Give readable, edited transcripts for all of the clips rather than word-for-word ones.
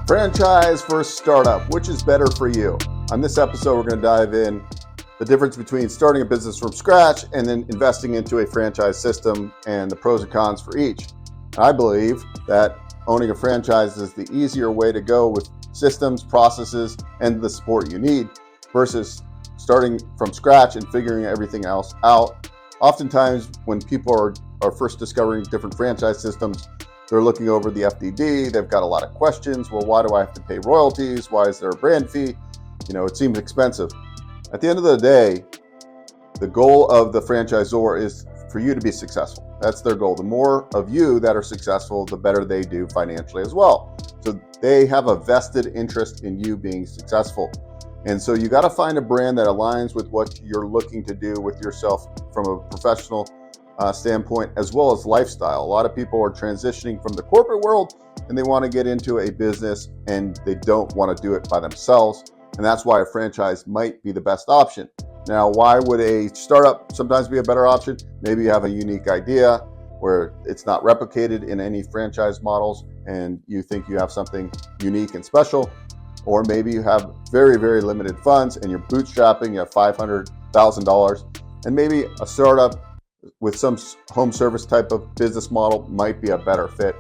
Franchise versus startup, which is better for you? On this episode, we're going to dive in the difference between starting a business from scratch and then investing into a franchise system and the pros and cons for each. I believe that owning a franchise is the easier way to go with systems, processes, and the support you need versus starting from scratch and figuring everything else out. Oftentimes, when people are first discovering different franchise systems, they're looking over the FDD. They've got a lot of questions. Well, why do I have to pay royalties? Why is there a brand fee? It seems expensive. At the end of the day, the goal of the franchisor is for you to be successful. That's their goal. The more of you that are successful, the better they do financially as well. So they have a vested interest in you being successful. And so you got to find a brand that aligns with what you're looking to do with yourself from a professional standpoint, as well as lifestyle. A lot of people are transitioning from the corporate world and they want to get into a business and they don't want to do it by themselves. And that's why a franchise might be the best option. Now, why would a startup sometimes be a better option? Maybe you have a unique idea where it's not replicated in any franchise models and you think you have something unique and special. Or maybe you have very, very limited funds and you're bootstrapping, you have $500,000, and maybe a startup with some home service type of business model might be a better fit.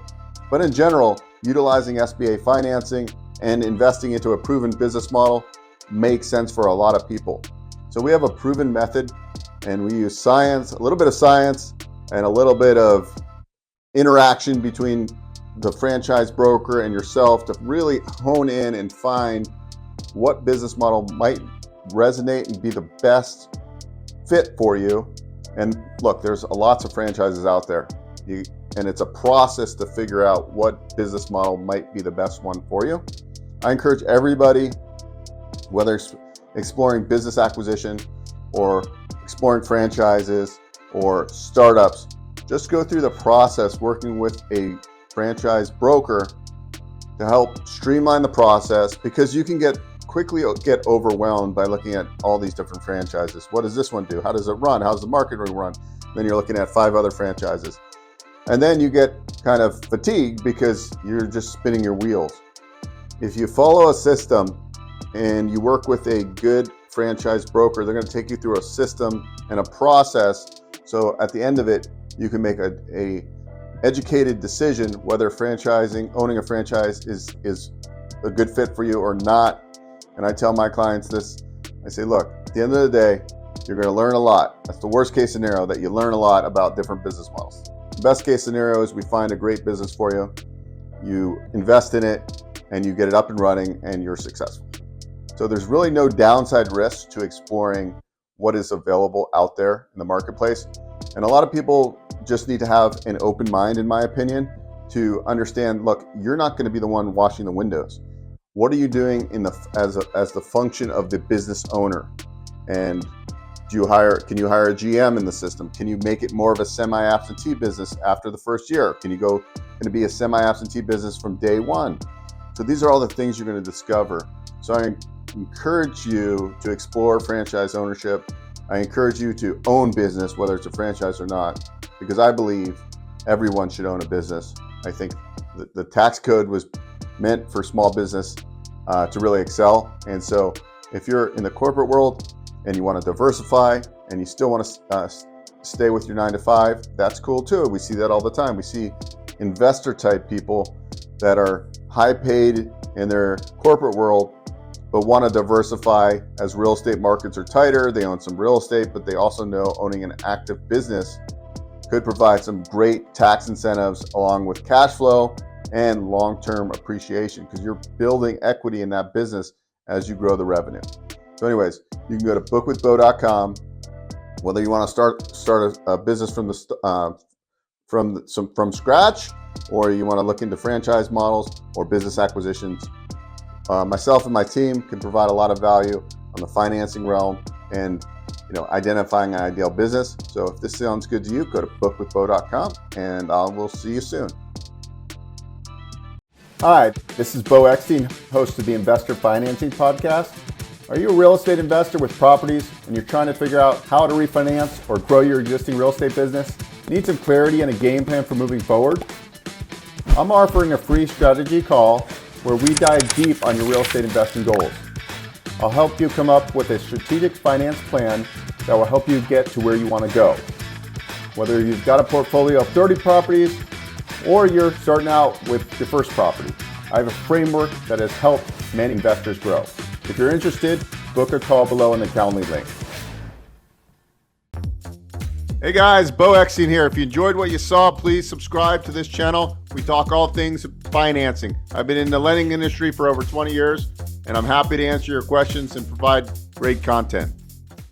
But in general, utilizing SBA financing and investing into a proven business model makes sense for a lot of people. So we have a proven method and we use science, a little bit of science and a little bit of interaction between the franchise broker and yourself to really hone in and find what business model might resonate and be the best fit for you. And look, there's lots of franchises out there, and it's a process to figure out what business model might be the best one for you. I encourage everybody, whether it's exploring business acquisition or exploring franchises or startups, just go through the process working with a franchise broker to help streamline the process, because you can quickly get overwhelmed by looking at all these different franchises. What does this one do? How does it run? How's the marketing run? Then you're looking at 5 other franchises. And then you get kind of fatigued because you're just spinning your wheels. If you follow a system and you work with a good franchise broker, they're going to take you through a system and a process. So at the end of it, you can make a educated decision whether owning a franchise is a good fit for you or not. And I tell my clients this, I say, look, at the end of the day, you're going to learn a lot. That's the worst case scenario, that you learn a lot about different business models. The best case scenario is we find a great business for you, you invest in it, and you get it up and running, and you're successful. So there's really no downside risk to exploring what is available out there in the marketplace. And a lot of people just need to have an open mind, in my opinion, to understand, look, you're not going to be the one washing the windows. What are you doing as the function of the business owner? And can you hire a GM in the system? Can you make it more of a semi-absentee business after the first year? Can it be a semi-absentee business from day one? So these are all the things you're going to discover. So I encourage you to explore franchise ownership. I encourage you to own business, whether it's a franchise or not, because I believe everyone should own a business. I think the tax code was meant for small business to really excel. And so if you're in the corporate world and you want to diversify and you still want to stay with your 9-to-5, that's cool too. We see that all the time. We see investor type people that are high paid in their corporate world, but want to diversify as real estate markets are tighter. They own some real estate, but they also know owning an active business could provide some great tax incentives along with cash flow and long-term appreciation, because you're building equity in that business as you grow the revenue. So anyways, you can go to bookwithbo.com, whether you want to start a business from scratch, or you want to look into franchise models or business acquisitions. Myself and my team can provide a lot of value on the financing realm and identifying an ideal business. So if this sounds good to you, go to bookwithbo.com and we'll see you soon. Hi, this is Bo Eckstein, host of the Investor Financing Podcast. Are you a real estate investor with properties and you're trying to figure out how to refinance or grow your existing real estate business? Need some clarity and a game plan for moving forward? I'm offering a free strategy call where we dive deep on your real estate investing goals. I'll help you come up with a strategic finance plan that will help you get to where you want to go. Whether you've got a portfolio of 30 properties or you're starting out with your first property, I have a framework that has helped many investors grow. If you're interested, book a call below in the Calendly link. Hey guys, Bo Eckstein here. If you enjoyed what you saw, please subscribe to this channel. We talk all things financing. I've been in the lending industry for over 20 years, and I'm happy to answer your questions and provide great content.